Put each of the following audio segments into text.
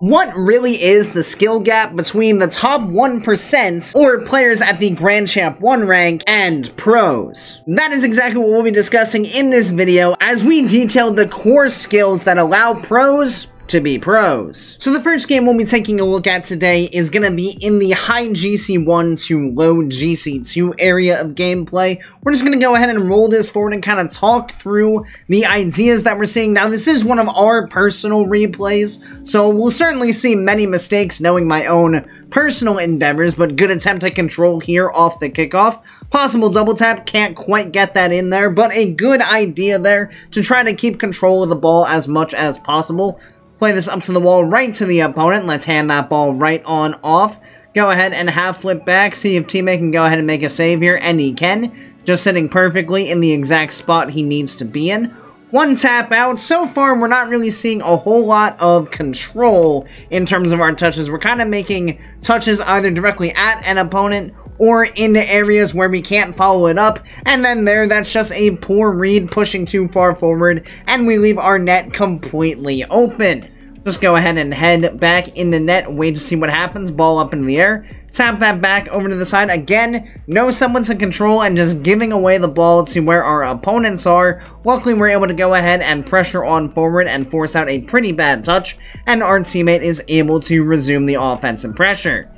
What really is the skill gap between the top 1% or players at the Grand Champ 1 rank and pros? That is exactly what we'll be discussing in this video as we detail the core skills that allow pros to be pros. So the first game we'll be taking a look at today is going to be in the high GC1 to low GC2 area of gameplay. We're just going to go ahead and roll this forward and kind of talk through the ideas that we're seeing. Now this is one of our personal replays, so we'll certainly see many mistakes knowing my own personal endeavors, but good attempt at control here off the kickoff. Possible double tap, can't quite get that in there, but a good idea there to try to keep control of the ball as much as possible. Play this up to the wall, right to the opponent. Let's hand that ball right on off. Go ahead and half flip back. See if teammate can go ahead and make a save here. And he can. Just sitting perfectly in the exact spot he needs to be in. One tap out. So far, we're not really seeing a whole lot of control in terms of our touches. We're kind of making touches either directly at an opponent or into areas where we can't follow it up, and then that's just a poor read pushing too far forward, and we leave our net completely open. Just go ahead and head back in the net, wait to see what happens, ball up in the air, tap that back over to the side, again, no semblance of control, and just giving away the ball to where our opponents are. Luckily, we're able to go ahead and pressure on forward and force out a pretty bad touch, and our teammate is able to resume the offensive pressure.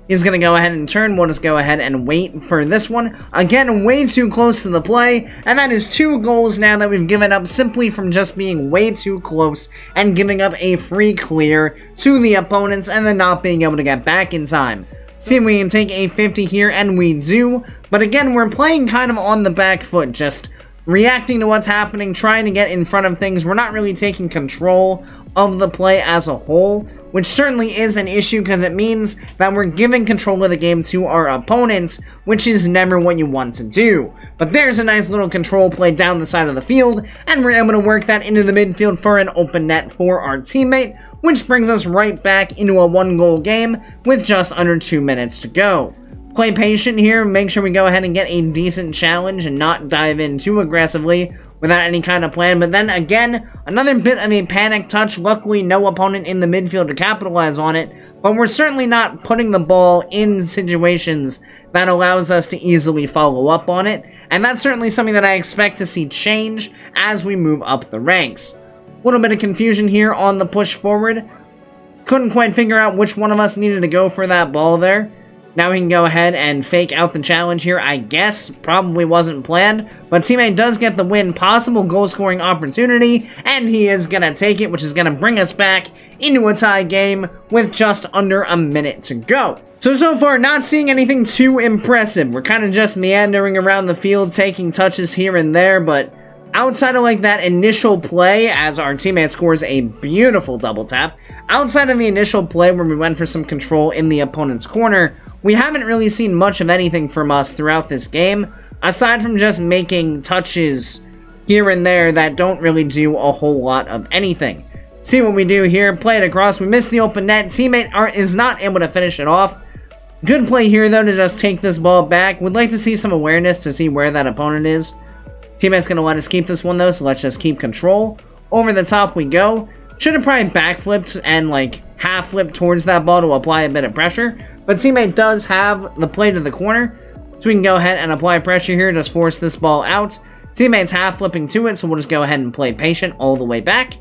He's going to go ahead and turn. We'll just go ahead and wait for this one. Again, way too close to the play. And that is 2 goals now that we've given up simply from just being way too close and giving up a free clear to the opponents and then not being able to get back in time. See if we can take a 50 here, and we do. But again, we're playing kind of on the back foot, just reacting to what's happening, trying to get in front of things. We're not really taking control of the play as a whole, which certainly is an issue because it means that we're giving control of the game to our opponents, which is never what you want to do. But there's a nice little control play down the side of the field, and we're able to work that into the midfield for an open net for our teammate, which brings us right back into a 1-goal game with just under 2 minutes to go. Play patient here, make sure we go ahead and get a decent challenge and not dive in too aggressively without any kind of plan. But then again, another bit of a panic touch. Luckily, no opponent in the midfield to capitalize on it, but we're certainly not putting the ball in situations that allows us to easily follow up on it, and that's certainly something that I expect to see change as we move up the ranks. A little bit of confusion here on the push forward. Couldn't quite figure out which one of us needed to go for that ball there. Now we can go ahead and fake out the challenge here, I guess. Probably wasn't planned, but teammate does get the win. Possible goal-scoring opportunity, and he is going to take it, which is going to bring us back into a tie game with just under a minute to go. So far, not seeing anything too impressive. We're kind of just meandering around the field, taking touches here and there, but outside of like that initial play, as our teammate scores a beautiful double tap, outside of the initial play where we went for some control in the opponent's corner, we haven't really seen much of anything from us throughout this game, aside from just making touches here and there that don't really do a whole lot of anything. See what we do here, play it across, we miss the open net, teammate is not able to finish it off. Good play here though to just take this ball back. Would like to see some awareness to see where that opponent is. Teammate's going to let us keep this one though, so let's just keep control. Over the top we go. Should have probably backflipped and like half flipped towards that ball to apply a bit of pressure. But teammate does have the play to the corner, so we can go ahead and apply pressure here, just force this ball out. Teammate's half flipping to it, so we'll just go ahead and play patient all the way back.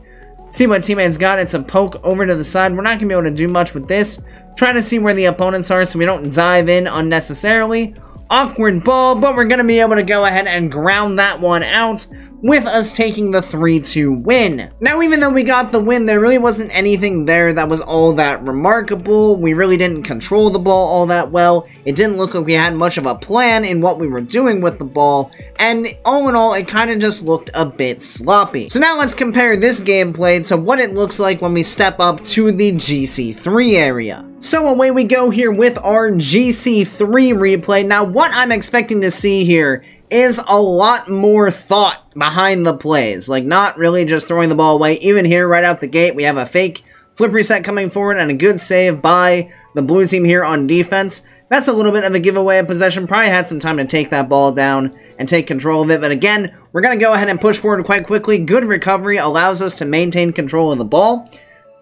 See what teammate's got. It's a poke over to the side. We're not going to be able to do much with this. Try to see where the opponents are so we don't dive in unnecessarily. Awkward ball, but we're going to be able to go ahead and ground that one out with us taking the 3-2 win. Now, even though we got the win, there really wasn't anything there that was all that remarkable. We really didn't control the ball all that well. It didn't look like we had much of a plan in what we were doing with the ball, and all in all, it kind of just looked a bit sloppy. So now let's compare this gameplay to what it looks like when we step up to the GC3 area. So away we go here with our GC3 replay. Now, what I'm expecting to see here is a lot more thought behind the plays. Like, not really just throwing the ball away. Even here, right out the gate, we have a fake flip reset coming forward and a good save by the blue team here on defense. That's a little bit of a giveaway of possession. Probably had some time to take that ball down and take control of it. But again, we're going to go ahead and push forward quite quickly. Good recovery allows us to maintain control of the ball.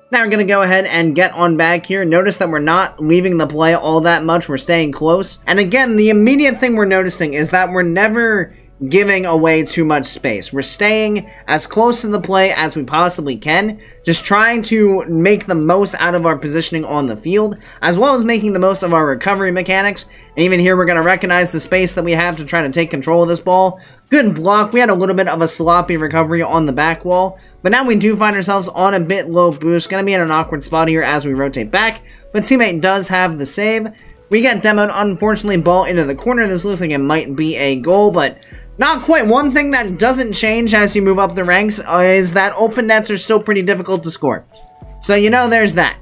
Now we're going to go ahead and get on back here. Notice that we're not leaving the play all that much. We're staying close. And again, the immediate thing we're noticing is that we're never giving away too much space. We're staying as close to the play as we possibly can, just trying to make the most out of our positioning on the field, as well as making the most of our recovery mechanics. And even here, we're going to recognize the space that we have to try to take control of this ball. Good block. We had a little bit of a sloppy recovery on the back wall, but now we do find ourselves on a bit low boost. Going to be in an awkward spot here as we rotate back, but teammate does have the save. We get demoed, unfortunately, ball into the corner. This looks like it might be a goal, but not quite. One thing that doesn't change as you move up the ranks is that open nets are still pretty difficult to score. So, you know, there's that.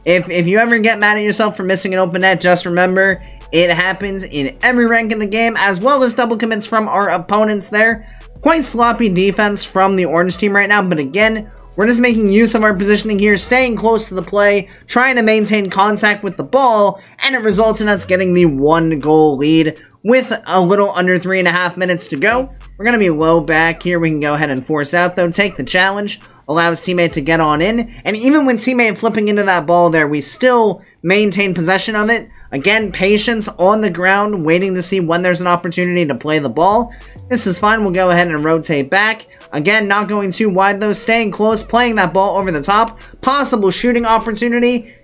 If you ever get mad at yourself for missing an open net, just remember, it happens in every rank in the game, as well as double commits from our opponents there. Quite sloppy defense from the orange team right now, but again, we're just making use of our positioning here, staying close to the play, trying to maintain contact with the ball, and it results in us getting the 1-goal lead with a little under 3.5 minutes to go. We're going to be low back here. We can go ahead and force out, though, take the challenge, allows teammate to get on in, and even when teammate flipping into that ball there, we still maintain possession of it. Again, patience on the ground, waiting to see when there's an opportunity to play the ball. This is fine. We'll go ahead and rotate back. Again, not going too wide, though, staying close, playing that ball over the top. Possible shooting opportunity.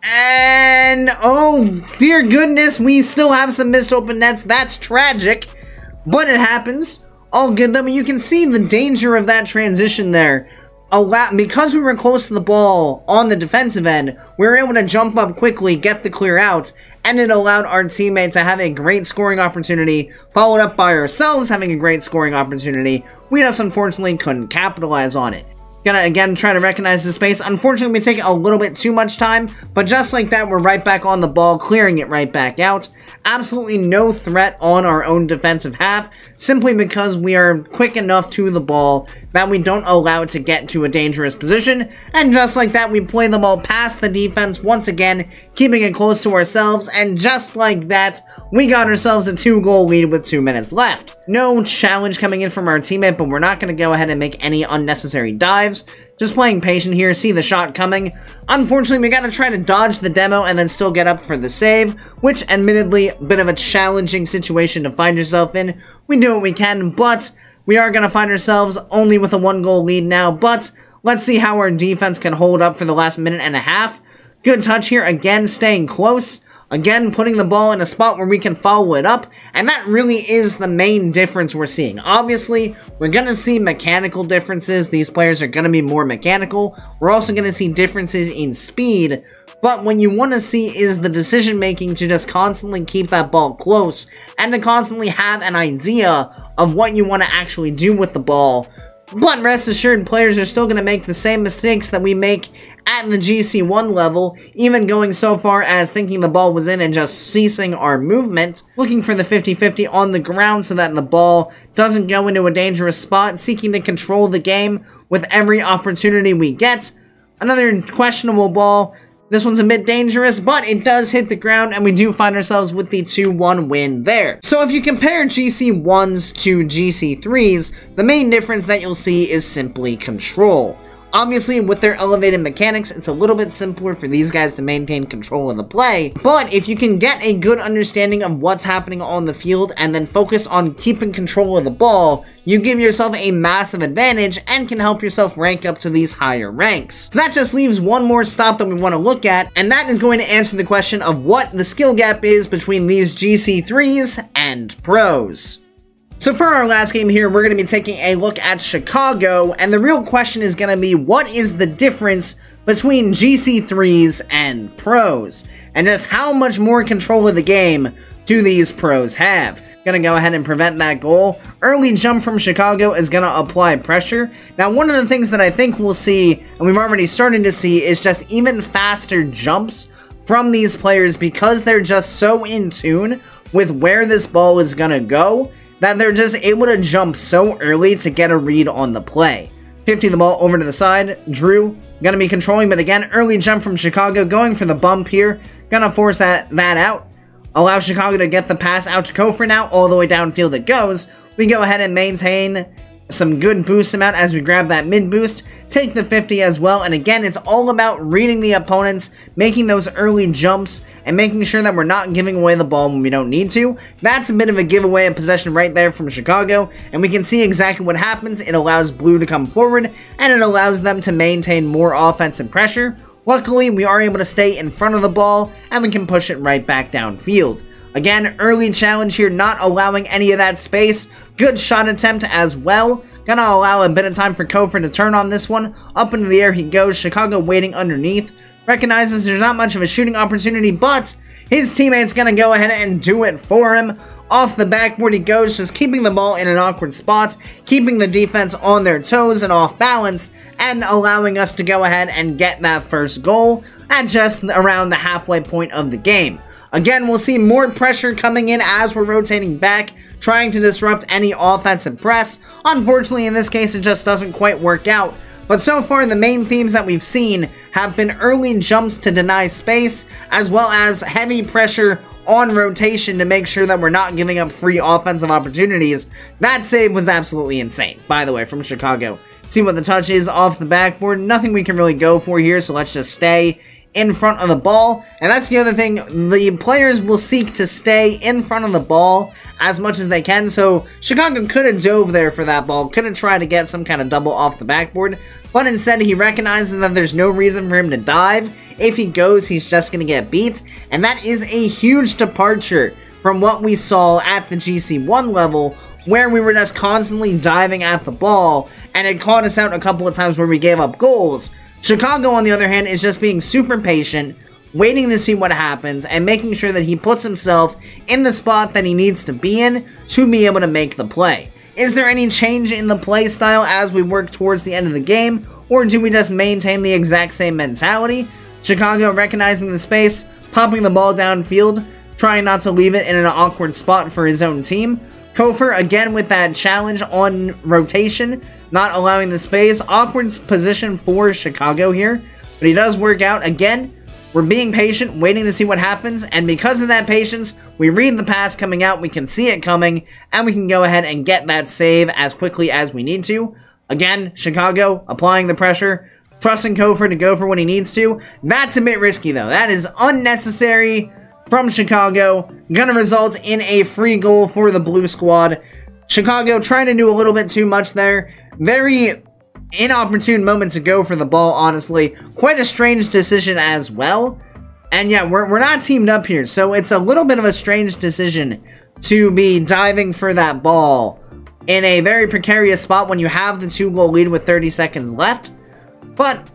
And, oh, dear goodness, we still have some missed open nets. That's tragic, but it happens. All good, though. You can see the danger of that transition there. Because we were close to the ball on the defensive end, we were able to jump up quickly, get the clear out, and it allowed our teammate to have a great scoring opportunity, followed up by ourselves having a great scoring opportunity. We just unfortunately couldn't capitalize on it. Gonna again try to recognize the space. Unfortunately, we take a little bit too much time, but just like that, we're right back on the ball, clearing it right back out. Absolutely no threat on our own defensive half, simply because we are quick enough to the ball that we don't allow it to get to a dangerous position. And just like that, we play the ball past the defense once again, keeping it close to ourselves. And just like that, we got ourselves a 2-goal lead with 2 minutes left. No challenge coming in from our teammate, but we're not going to go ahead and make any unnecessary dives. Just playing patient here, see the shot coming. Unfortunately, we gotta try to dodge the demo and then still get up for the save, which admittedly, a bit of a challenging situation to find yourself in. We do what we can, but we are gonna find ourselves only with a 1-goal lead now, but let's see how our defense can hold up for the last minute and a half. Good touch here, again, staying close. Again, putting the ball in a spot where we can follow it up, and that really is the main difference we're seeing. Obviously, we're going to see mechanical differences. These players are going to be more mechanical. We're also going to see differences in speed, but what you want to see is the decision-making to just constantly keep that ball close, and to constantly have an idea of what you want to actually do with the ball. But rest assured, players are still going to make the same mistakes that we make at the GC1 level, even going so far as thinking the ball was in and just ceasing our movement, looking for the 50-50 on the ground so that the ball doesn't go into a dangerous spot, seeking to control the game with every opportunity we get. Another questionable ball. This one's a bit dangerous, but it does hit the ground, and we do find ourselves with the 2-1 win there. So if you compare GC1s to GC3s, the main difference that you'll see is simply control. Obviously, with their elevated mechanics, it's a little bit simpler for these guys to maintain control of the play, but if you can get a good understanding of what's happening on the field and then focus on keeping control of the ball, you give yourself a massive advantage and can help yourself rank up to these higher ranks. So that just leaves one more stop that we want to look at, and that is going to answer the question of what the skill gap is between these GC3s and pros. So for our last game here, we're going to be taking a look at Chicago, and the real question is going to be, what is the difference between GC3s and pros? And just how much more control of the game do these pros have? Going to go ahead and prevent that goal. Early jump from Chicago is going to apply pressure. Now, one of the things that I think we'll see, and we've already started to see, is just even faster jumps from these players because they're just so in tune with where this ball is going to go, that they're just able to jump so early to get a read on the play. 50 the ball over to the side. Drew, gonna be controlling, but again, early jump from Chicago, going for the bump here. Gonna force that out. Allow Chicago to get the pass out to Kofor now, all the way downfield it goes. We go ahead and maintain some good boost amount as we grab that mid boost. take the 50 as well. And again, it's all about reading the opponents, making those early jumps, and making sure that we're not giving away the ball when we don't need to. That's a bit of a giveaway of possession right there from Chicago, and we can see exactly what happens. It allows Blue to come forward, and it allows them to maintain more offensive pressure. Luckily, we are able to stay in front of the ball, and we can push it right back downfield. Again, early challenge here, not allowing any of that space. Good shot attempt as well. Gonna allow a bit of time for Kofor to turn on this one. Up into the air he goes. Chicago waiting underneath. Recognizes there's not much of a shooting opportunity, but his teammate's gonna go ahead and do it for him. Off the backboard he goes, just keeping the ball in an awkward spot, keeping the defense on their toes and off balance, and allowing us to go ahead and get that first goal at just around the halfway point of the game. Again, we'll see more pressure coming in as we're rotating back, trying to disrupt any offensive press. Unfortunately, in this case, it just doesn't quite work out. But so far, the main themes that we've seen have been early jumps to deny space, as well as heavy pressure on rotation to make sure that we're not giving up free offensive opportunities. That save was absolutely insane, by the way, from Chicago. See what the touch is off the backboard. Nothing we can really go for here, so let's just stay in front of the ball. And that's the other thing, the players will seek to stay in front of the ball as much as they can. So Chicago could have dove there for that ball, could have tried to get some kind of double off the backboard, but instead he recognizes that there's no reason for him to dive. If he goes, he's just going to get beat, and that is a huge departure from what we saw at the GC1 level, where we were just constantly diving at the ball, and it caught us out a couple of times where we gave up goals. Chicago, on the other hand, is just being super patient, waiting to see what happens, and making sure that he puts himself in the spot that he needs to be in to be able to make the play. Is there any change in the play style as we work towards the end of the game, or do we just maintain the exact same mentality? Chicago recognizing the space, popping the ball downfield, trying not to leave it in an awkward spot for his own team. Kofor, again with that challenge on rotation, not allowing the space. Awkward position for Chicago here, but he does work out. Again, we're being patient, waiting to see what happens, and because of that patience, we read the pass coming out, we can see it coming, and we can go ahead and get that save as quickly as we need to. Again, Chicago applying the pressure, trusting Kofor to go for what he needs to. That's a bit risky, though. That is unnecessary from Chicago. Gonna result in a free goal for the blue squad. Chicago trying to do a little bit too much there. Very inopportune moment to go for the ball, honestly. Quite a strange decision as well. And yeah, we're not teamed up here, so it's a little bit of a strange decision to be diving for that ball in a very precarious spot when you have the 2-goal lead with 30 seconds left. But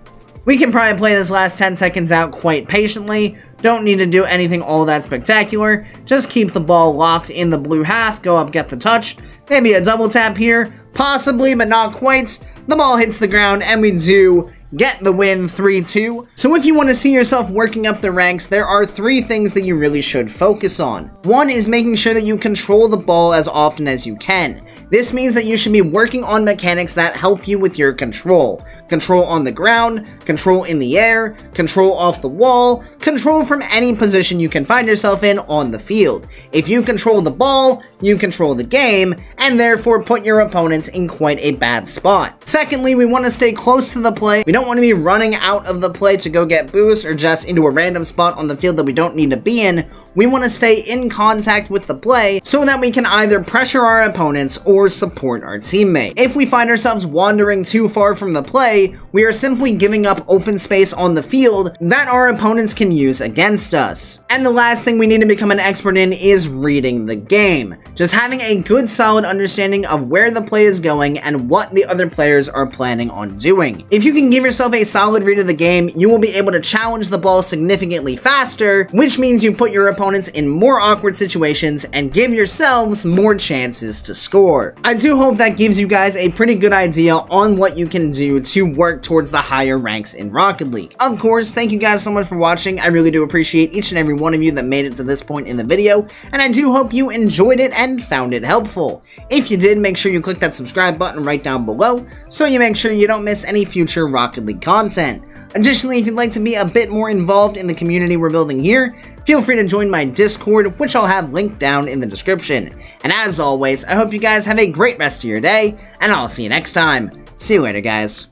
we can probably play this last 10 seconds out quite patiently. Don't need to do anything all that spectacular. Just keep the ball locked in the blue half. Go up, get the touch. Maybe a double tap here. Possibly, but not quite. The ball hits the ground, and we do get the win 3-2. So if you want to see yourself working up the ranks, there are 3 things that you really should focus on. One is making sure that you control the ball as often as you can. This means that you should be working on mechanics that help you with your control. Control on the ground, control in the air, control off the wall, control from any position you can find yourself in on the field. If you control the ball, you control the game, and therefore put your opponents in quite a bad spot. Secondly, we want to stay close to the play. We don't want to be running out of the play to go get boost or just into a random spot on the field that we don't need to be in. We want to stay in contact with the play so that we can either pressure our opponents or support our teammate. If we find ourselves wandering too far from the play, we are simply giving up open space on the field that our opponents can use against us. And the last thing we need to become an expert in is reading the game. Just having a good solid understanding of where the play is going and what the other players are planning on doing. If you can give yourself a solid read of the game, you will be able to challenge the ball significantly faster, which means you put your opponents in more awkward situations and give yourselves more chances to score. I do hope that gives you guys a pretty good idea on what you can do to work towards the higher ranks in Rocket League. Of course, thank you guys so much for watching. I really do appreciate each and every one of you that made it to this point in the video, and I do hope you enjoyed it and found it helpful. If you did, make sure you click that subscribe button right down below so you make sure you don't miss any future Rocket League content. Additionally, if you'd like to be a bit more involved in the community we're building here, feel free to join my Discord, which I'll have linked down in the description. And as always, I hope you guys have a great rest of your day, and I'll see you next time. See you later, guys.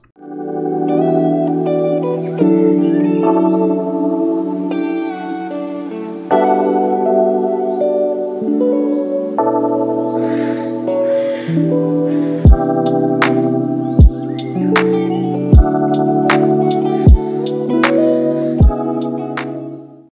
you.